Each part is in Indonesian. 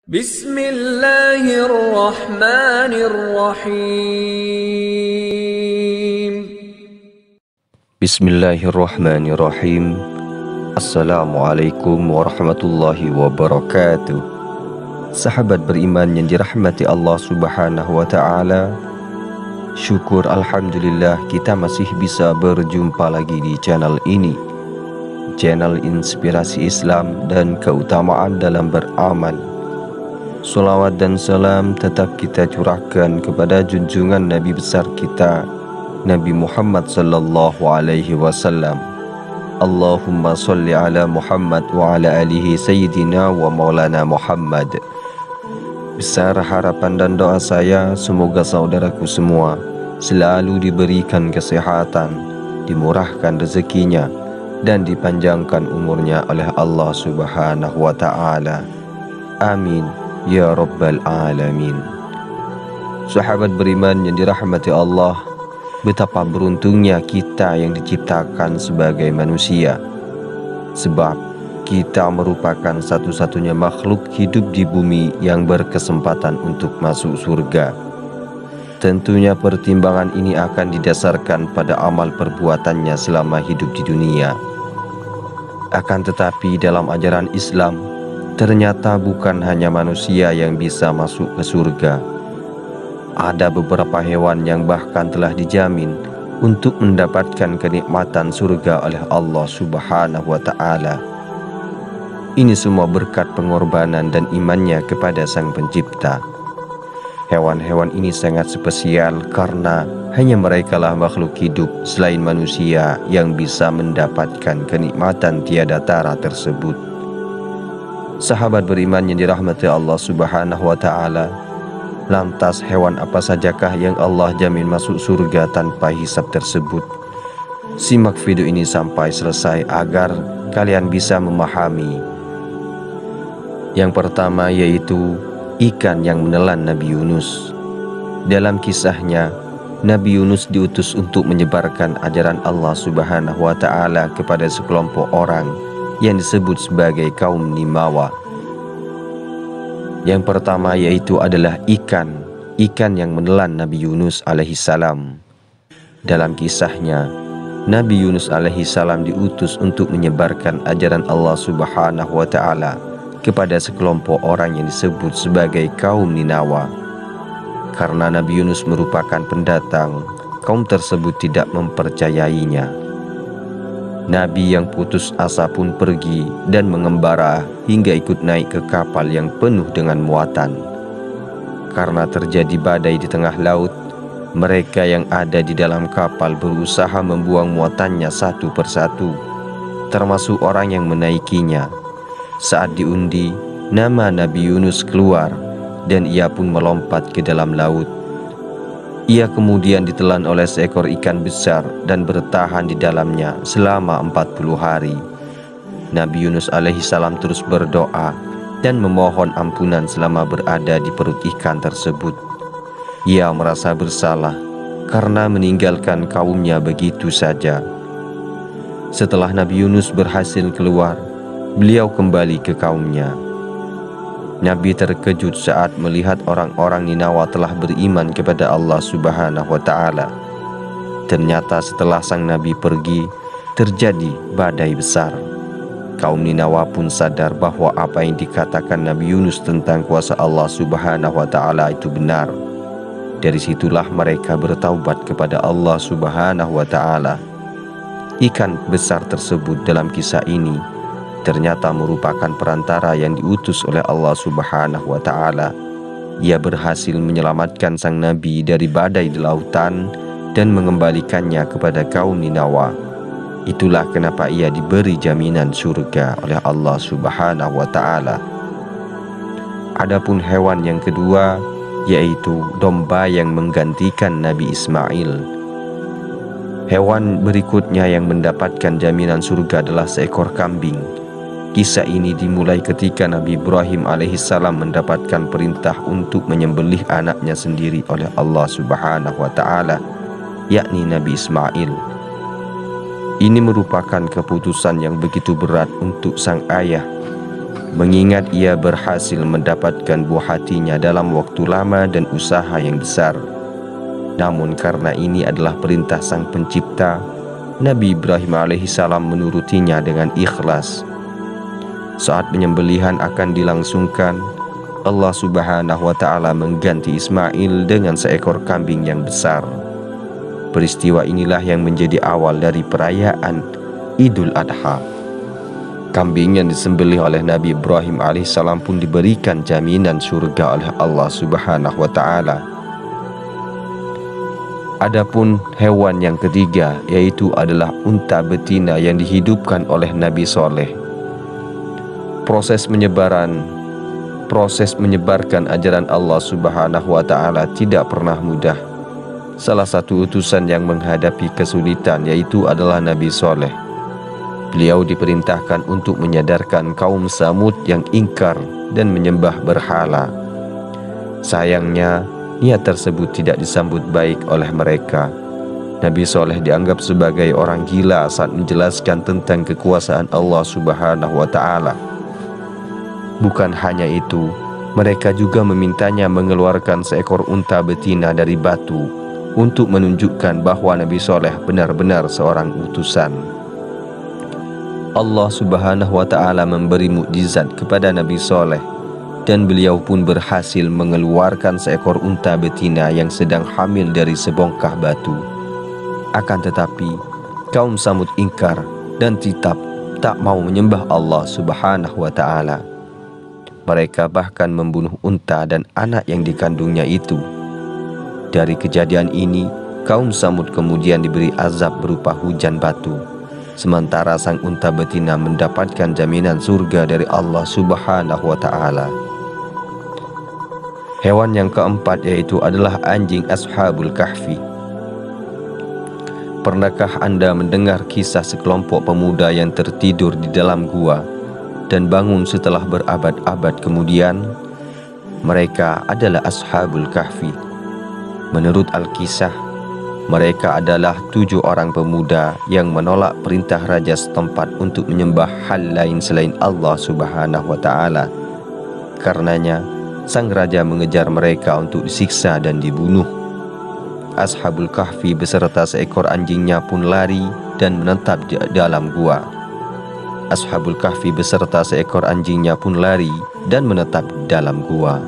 Bismillahirrahmanirrahim. Bismillahirrahmanirrahim. Assalamualaikum warahmatullahi wabarakatuh. Sahabat beriman yang dirahmati Allah subhanahu wa ta'ala, syukur alhamdulillah kita masih bisa berjumpa lagi di channel ini, channel inspirasi Islam dan keutamaan dalam beramal. Salawat dan salam tetap kita curahkan kepada junjungan Nabi besar kita, Nabi Muhammad sallallahu alaihi wasallam. Allahumma salli ala Muhammad wa ala alihi sayyidina wa maulana Muhammad. Besar harapan dan doa saya, semoga saudaraku semua selalu diberikan kesehatan, dimurahkan rezekinya, dan dipanjangkan umurnya oleh Allah subhanahu wa ta'ala. Amin ya rabbal alamin. Sahabat beriman yang dirahmati Allah, betapa beruntungnya kita yang diciptakan sebagai manusia, sebab kita merupakan satu-satunya makhluk hidup di bumi yang berkesempatan untuk masuk surga. Tentunya pertimbangan ini akan didasarkan pada amal perbuatannya selama hidup di dunia. Akan tetapi dalam ajaran Islam, ternyata bukan hanya manusia yang bisa masuk ke surga. Ada beberapa hewan yang bahkan telah dijamin untuk mendapatkan kenikmatan surga oleh Allah subhanahu wa ta'ala. Ini semua berkat pengorbanan dan imannya kepada Sang Pencipta. Hewan-hewan ini sangat spesial karena hanya merekalah makhluk hidup selain manusia yang bisa mendapatkan kenikmatan tiada tara tersebut. Sahabat beriman yang dirahmati Allah subhanahu wa ta'ala, lantas hewan apa sajakah yang Allah jamin masuk surga tanpa hisab tersebut? Simak video ini sampai selesai agar kalian bisa memahami. Yang pertama yaitu ikan yang menelan Nabi Yunus. Dalam kisahnya, Nabi Yunus diutus untuk menyebarkan ajaran Allah subhanahu wa ta'ala kepada sekelompok orang yang disebut sebagai kaum Nimawa. Yang pertama yaitu adalah ikan yang menelan Nabi Yunus alaihissalam. Dalam kisahnya, Nabi Yunus alaihissalam diutus untuk menyebarkan ajaran Allah subhanahu wa ta'ala kepada sekelompok orang yang disebut sebagai kaum Ninawa. Karena Nabi Yunus merupakan pendatang, kaum tersebut tidak mempercayainya. Nabi yang putus asa pun pergi dan mengembara hingga ikut naik ke kapal yang penuh dengan muatan. Karena terjadi badai di tengah laut, mereka yang ada di dalam kapal berusaha membuang muatannya satu persatu, termasuk orang yang menaikinya. Saat diundi, nama Nabi Yunus keluar dan ia pun melompat ke dalam laut. Ia kemudian ditelan oleh seekor ikan besar dan bertahan di dalamnya selama 40 hari. Nabi Yunus alaihissalam terus berdoa dan memohon ampunan selama berada di perut ikan tersebut. Ia merasa bersalah karena meninggalkan kaumnya begitu saja. Setelah Nabi Yunus berhasil keluar, beliau kembali ke kaumnya. Nabi terkejut saat melihat orang-orang Ninawa telah beriman kepada Allah subhanahu wa ta'ala. Ternyata setelah sang Nabi pergi, terjadi badai besar. Kaum Ninawa pun sadar bahwa apa yang dikatakan Nabi Yunus tentang kuasa Allah subhanahu wa ta'ala itu benar. Dari situlah mereka bertaubat kepada Allah subhanahu wa ta'ala. Ikan besar tersebut dalam kisah ini ternyata merupakan perantara yang diutus oleh Allah subhanahu wa ta'ala. Ia berhasil menyelamatkan sang Nabi dari badai di lautan dan mengembalikannya kepada kaum Ninawa. Itulah kenapa ia diberi jaminan surga oleh Allah subhanahu wa ta'ala. Adapun hewan yang kedua yaitu domba yang menggantikan Nabi Ismail. Hewan berikutnya yang mendapatkan jaminan surga adalah seekor kambing. Kisah ini dimulai ketika Nabi Ibrahim alaihissalam mendapatkan perintah untuk menyembelih anaknya sendiri oleh Allah subhanahu wa ta'ala, yakni Nabi Ismail. Ini merupakan keputusan yang begitu berat untuk sang ayah mengingat ia berhasil mendapatkan buah hatinya dalam waktu lama dan usaha yang besar. Namun karena ini adalah perintah Sang Pencipta, Nabi Ibrahim alaihissalam menurutinya dengan ikhlas. Saat penyembelihan akan dilangsungkan, Allah Subhanahu wa Ta'ala mengganti Ismail dengan seekor kambing yang besar. Peristiwa inilah yang menjadi awal dari perayaan Idul Adha. Kambing yang disembelih oleh Nabi Ibrahim alaihissalam pun diberikan jaminan surga oleh Allah Subhanahu wa Ta'ala. Adapun hewan yang ketiga, yaitu adalah unta betina yang dihidupkan oleh Nabi Soleh. Proses menyebarkan ajaran Allah Subhanahu wa Ta'ala tidak pernah mudah. Salah satu utusan yang menghadapi kesulitan yaitu adalah Nabi Soleh. Beliau diperintahkan untuk menyadarkan kaum Samud yang ingkar dan menyembah berhala. Sayangnya, niat tersebut tidak disambut baik oleh mereka. Nabi Soleh dianggap sebagai orang gila saat menjelaskan tentang kekuasaan Allah Subhanahu wa Ta'ala. Bukan hanya itu, mereka juga memintanya mengeluarkan seekor unta betina dari batu untuk menunjukkan bahwa Nabi Soleh benar-benar seorang utusan. Allah Subhanahu wa Ta'ala memberi mukjizat kepada Nabi Soleh, dan beliau pun berhasil mengeluarkan seekor unta betina yang sedang hamil dari sebongkah batu. Akan tetapi, kaum Samud ingkar dan tetap tak mau menyembah Allah Subhanahu wa Ta'ala. Mereka bahkan membunuh unta dan anak yang dikandungnya itu. Dari kejadian ini, kaum Samud kemudian diberi azab berupa hujan batu, sementara sang unta betina mendapatkan jaminan surga dari Allah Subhanahu wa Ta'ala. Hewan yang keempat yaitu adalah anjing Ashabul Kahfi. Pernahkah Anda mendengar kisah sekelompok pemuda yang tertidur di dalam gua dan bangun setelah berabad-abad kemudian? Mereka adalah Ashabul Kahfi. Menurut Al-Kisah, mereka adalah 7 orang pemuda yang menolak perintah raja setempat untuk menyembah hal lain selain Allah Subhanahu wa Ta'ala. Karenanya, sang raja mengejar mereka untuk disiksa dan dibunuh. Ashabul Kahfi beserta seekor anjingnya pun lari dan menetap di dalam gua. Ashabul Kahfi beserta seekor anjingnya pun lari dan menetap di dalam gua.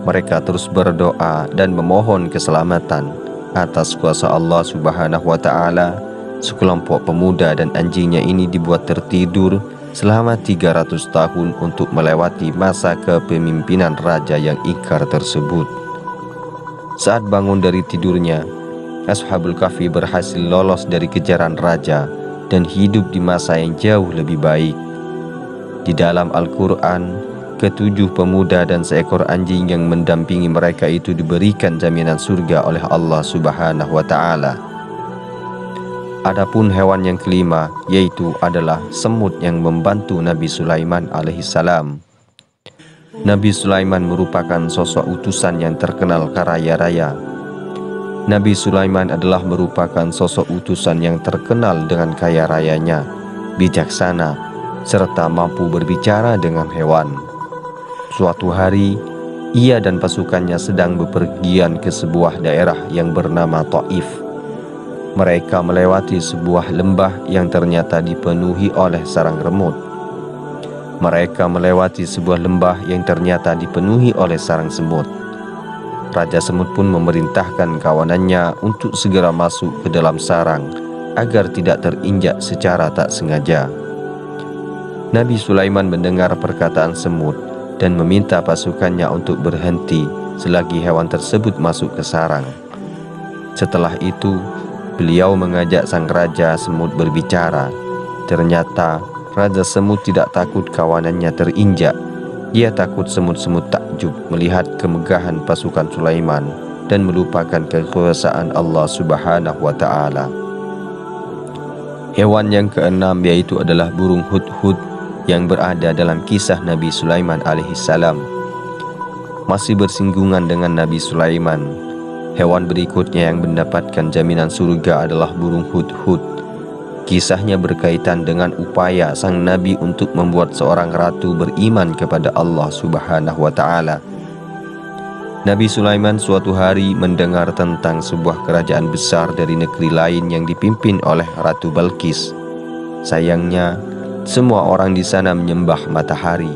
Mereka terus berdoa dan memohon keselamatan. Atas kuasa Allah Subhanahu wa Ta'ala, sekelompok pemuda dan anjingnya ini dibuat tertidur selama 300 tahun untuk melewati masa kepemimpinan raja yang ingkar tersebut. Saat bangun dari tidurnya, Ashabul Kahfi berhasil lolos dari kejaran raja dan hidup di masa yang jauh lebih baik. Di dalam Al-Quran, ketujuh pemuda dan seekor anjing yang mendampingi mereka itu diberikan jaminan surga oleh Allah Subhanahu wa Ta'ala. Adapun hewan yang kelima yaitu adalah semut yang membantu Nabi Sulaiman alaihissalam. Nabi Sulaiman merupakan sosok utusan yang terkenal kaya raya. Nabi Sulaiman adalah merupakan sosok utusan yang terkenal dengan kaya rayanya, bijaksana, serta mampu berbicara dengan hewan. Suatu hari, ia dan pasukannya sedang bepergian ke sebuah daerah yang bernama Taif. Mereka melewati sebuah lembah yang ternyata dipenuhi oleh sarang remut. Mereka melewati sebuah lembah yang ternyata dipenuhi oleh sarang semut. Raja Semut pun memerintahkan kawanannya untuk segera masuk ke dalam sarang agar tidak terinjak secara tak sengaja. Nabi Sulaiman mendengar perkataan semut dan meminta pasukannya untuk berhenti selagi hewan tersebut masuk ke sarang. Setelah itu, beliau mengajak sang Raja Semut berbicara. Ternyata Raja Semut tidak takut kawanannya terinjak. Ia takut semut-semut takjub melihat kemegahan pasukan Sulaiman dan melupakan kekuasaan Allah Subhanahu wa Ta'ala. Hewan yang keenam yaitu adalah burung hudhud yang berada dalam kisah Nabi Sulaiman alaihissalam. Masih bersinggungan dengan Nabi Sulaiman, hewan berikutnya yang mendapatkan jaminan surga adalah burung hudhud. Kisahnya berkaitan dengan upaya sang Nabi untuk membuat seorang ratu beriman kepada Allah Subhanahu wa Ta'ala. Nabi Sulaiman suatu hari mendengar tentang sebuah kerajaan besar dari negeri lain yang dipimpin oleh Ratu Balqis. Sayangnya, semua orang di sana menyembah matahari.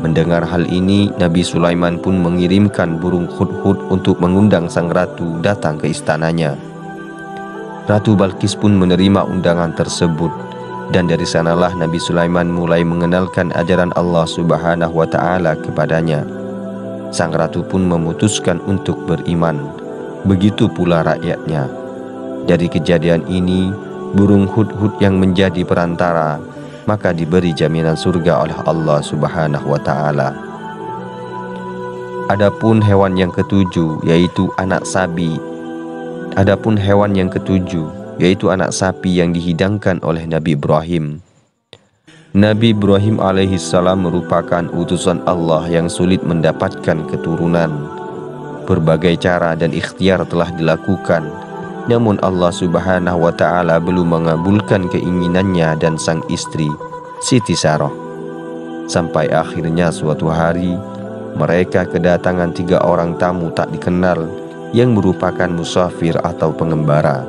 Mendengar hal ini, Nabi Sulaiman pun mengirimkan burung hudhud untuk mengundang sang ratu datang ke istananya. Ratu Balqis pun menerima undangan tersebut, dan dari sanalah Nabi Sulaiman mulai mengenalkan ajaran Allah Subhanahu wa Ta'ala kepadanya. Sang ratu pun memutuskan untuk beriman, begitu pula rakyatnya. Dari kejadian ini, burung hudhud yang menjadi perantara, maka diberi jaminan surga oleh Allah Subhanahu wa Ta'ala. Adapun hewan yang ketujuh yaitu anak sapi. Anak sapi yang dihidangkan oleh Nabi Ibrahim. Nabi Ibrahim alaihissalam merupakan utusan Allah yang sulit mendapatkan keturunan. Berbagai cara dan ikhtiar telah dilakukan, namun Allah Subhanahu wa Ta'ala belum mengabulkan keinginannya dan sang istri Siti Sarah. Sampai akhirnya suatu hari mereka kedatangan 3 orang tamu tak dikenal yang merupakan musafir atau pengembara.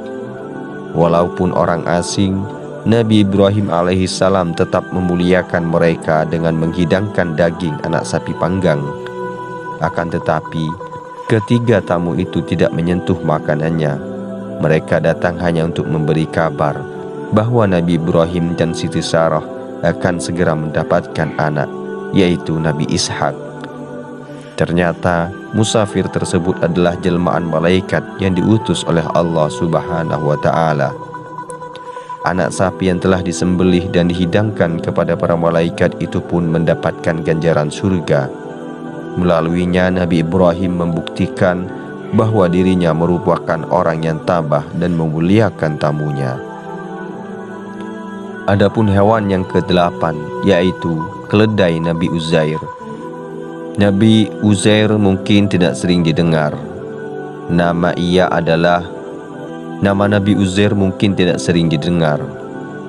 Walaupun orang asing, Nabi Ibrahim alaihissalam tetap memuliakan mereka dengan menghidangkan daging anak sapi panggang. Akan tetapi, ketiga tamu itu tidak menyentuh makanannya. Mereka datang hanya untuk memberi kabar bahwa Nabi Ibrahim dan Siti Sarah akan segera mendapatkan anak, yaitu Nabi Ishak. Ternyata musafir tersebut adalah jelmaan malaikat yang diutus oleh Allah Subhanahu wa Ta'ala. Anak sapi yang telah disembelih dan dihidangkan kepada para malaikat itu pun mendapatkan ganjaran surga. Melaluinya Nabi Ibrahim membuktikan bahwa dirinya merupakan orang yang tabah dan memuliakan tamunya. Adapun hewan yang ke-8 yaitu keledai Nabi Uzair. Nabi Uzair mungkin tidak sering didengar. Nama Nabi Uzair mungkin tidak sering didengar,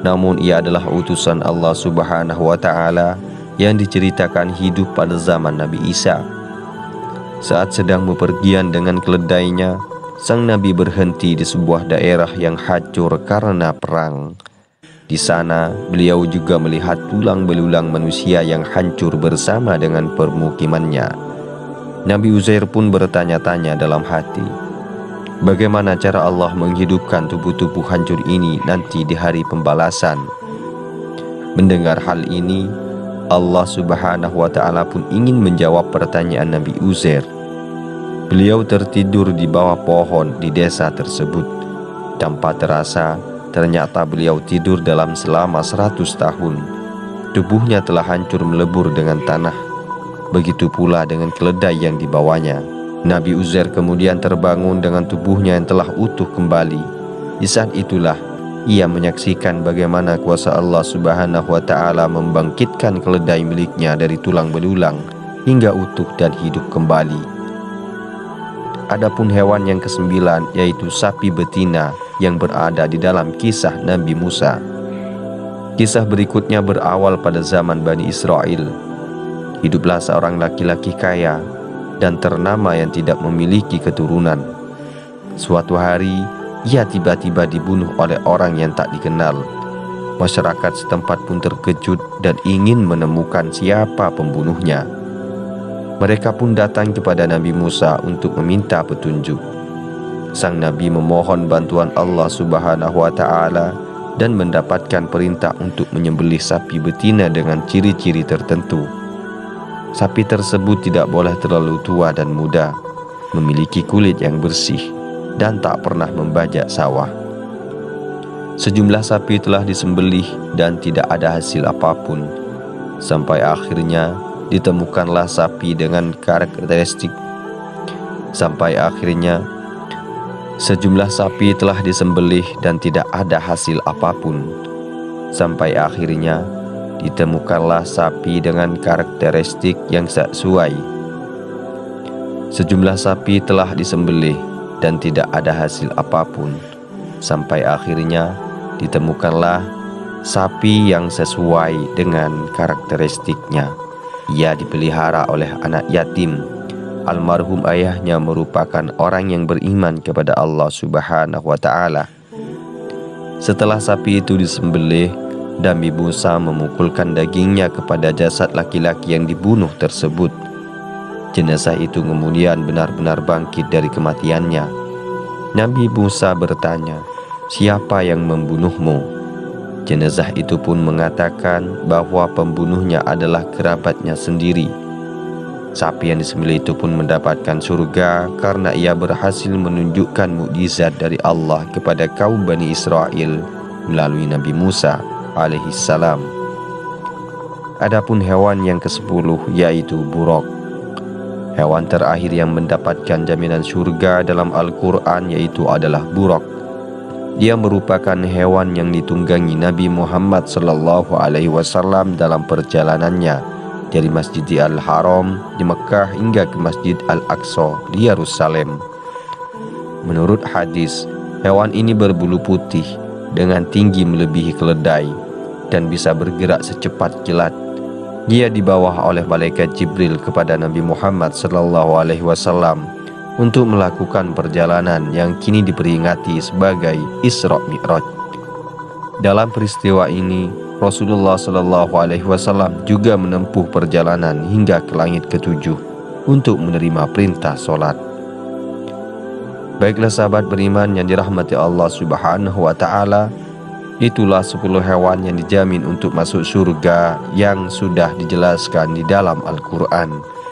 namun ia adalah utusan Allah Subhanahu wa Ta'ala yang diceritakan hidup pada zaman Nabi Isa. Saat sedang bepergian dengan keledainya, sang Nabi berhenti di sebuah daerah yang hancur karena perang. Di sana, beliau juga melihat tulang belulang manusia yang hancur bersama dengan permukimannya. Nabi Uzair pun bertanya-tanya dalam hati, bagaimana cara Allah menghidupkan tubuh-tubuh hancur ini nanti di hari pembalasan? Mendengar hal ini, Allah Subhanahu wa Ta'ala pun ingin menjawab pertanyaan Nabi Uzair. Beliau tertidur di bawah pohon di desa tersebut. Tanpa terasa, ternyata beliau tidur selama 100 tahun. Tubuhnya telah hancur melebur dengan tanah. Begitu pula dengan keledai yang dibawanya. Nabi Uzair kemudian terbangun dengan tubuhnya yang telah utuh kembali. Di saat itulah ia menyaksikan bagaimana kuasa Allah Subhanahu wa Ta'ala membangkitkan keledai miliknya dari tulang belulang hingga utuh dan hidup kembali. Adapun hewan yang ke-9 yaitu sapi betina yang berada di dalam kisah Nabi Musa. Kisah berikutnya berawal pada zaman Bani Israel. Hiduplah seorang laki-laki kaya dan ternama yang tidak memiliki keturunan. Suatu hari, ia tiba-tiba dibunuh oleh orang yang tak dikenal. Masyarakat setempat pun terkejut dan ingin menemukan siapa pembunuhnya. Mereka pun datang kepada Nabi Musa untuk meminta petunjuk. Sang Nabi memohon bantuan Allah Subhanahu wa Ta'ala dan mendapatkan perintah untuk menyembelih sapi betina dengan ciri-ciri tertentu. Sapi tersebut tidak boleh terlalu tua dan muda, memiliki kulit yang bersih, dan tak pernah membajak sawah. Sejumlah sapi telah disembelih dan tidak ada hasil apapun. Sampai akhirnya ditemukanlah sapi dengan karakteristik. Sejumlah sapi telah disembelih dan tidak ada hasil apapun. Sampai akhirnya ditemukanlah sapi dengan karakteristik yang sesuai. Sejumlah sapi telah disembelih dan tidak ada hasil apapun. Sampai akhirnya Ditemukanlah sapi yang sesuai dengan karakteristiknya. Ia dipelihara oleh anak yatim. Almarhum ayahnya merupakan orang yang beriman kepada Allah Subhanahu wa Ta'ala. Setelah sapi itu disembelih, Nabi Musa memukulkan dagingnya kepada jasad laki-laki yang dibunuh tersebut. Jenazah itu kemudian benar-benar bangkit dari kematiannya. Nabi Musa bertanya, "Siapa yang membunuhmu?" Jenazah itu pun mengatakan bahwa pembunuhnya adalah kerabatnya sendiri. Sapi yang disembelih itu pun mendapatkan surga karena ia berhasil menunjukkan mukjizat dari Allah kepada kaum Bani Israel melalui Nabi Musa alaihissalam. Adapun hewan yang ke-10 yaitu buraq. Hewan terakhir yang mendapatkan jaminan surga dalam Al-Quran yaitu adalah buraq. Dia merupakan hewan yang ditunggangi Nabi Muhammad SAW dalam perjalanannya dari Masjidil Al-Haram di Mekah hingga ke Masjid Al-Aqsa di Yerusalem. Menurut hadis, hewan ini berbulu putih dengan tinggi melebihi keledai dan bisa bergerak secepat kilat. Dia dibawa oleh malaikat Jibril kepada Nabi Muhammad SAW untuk melakukan perjalanan yang kini diperingati sebagai Isra Mi'raj. Dalam peristiwa ini, Rasulullah SAW juga menempuh perjalanan hingga ke langit ke-7 untuk menerima perintah sholat. Baiklah sahabat beriman yang dirahmati Allah Subhanahu wa Ta'ala, itulah 10 hewan yang dijamin untuk masuk surga yang sudah dijelaskan di dalam Al-Quran.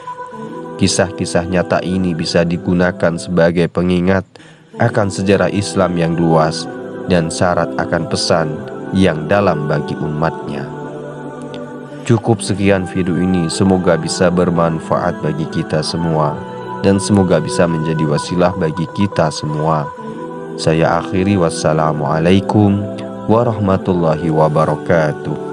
Kisah-kisah nyata ini bisa digunakan sebagai pengingat akan sejarah Islam yang luas dan syarat akan pesan yang dalam bagi umatnya. Cukup sekian video ini, semoga bisa bermanfaat bagi kita semua dan semoga bisa menjadi wasilah bagi kita semua. Saya akhiri, wassalamualaikum warahmatullahi wabarakatuh.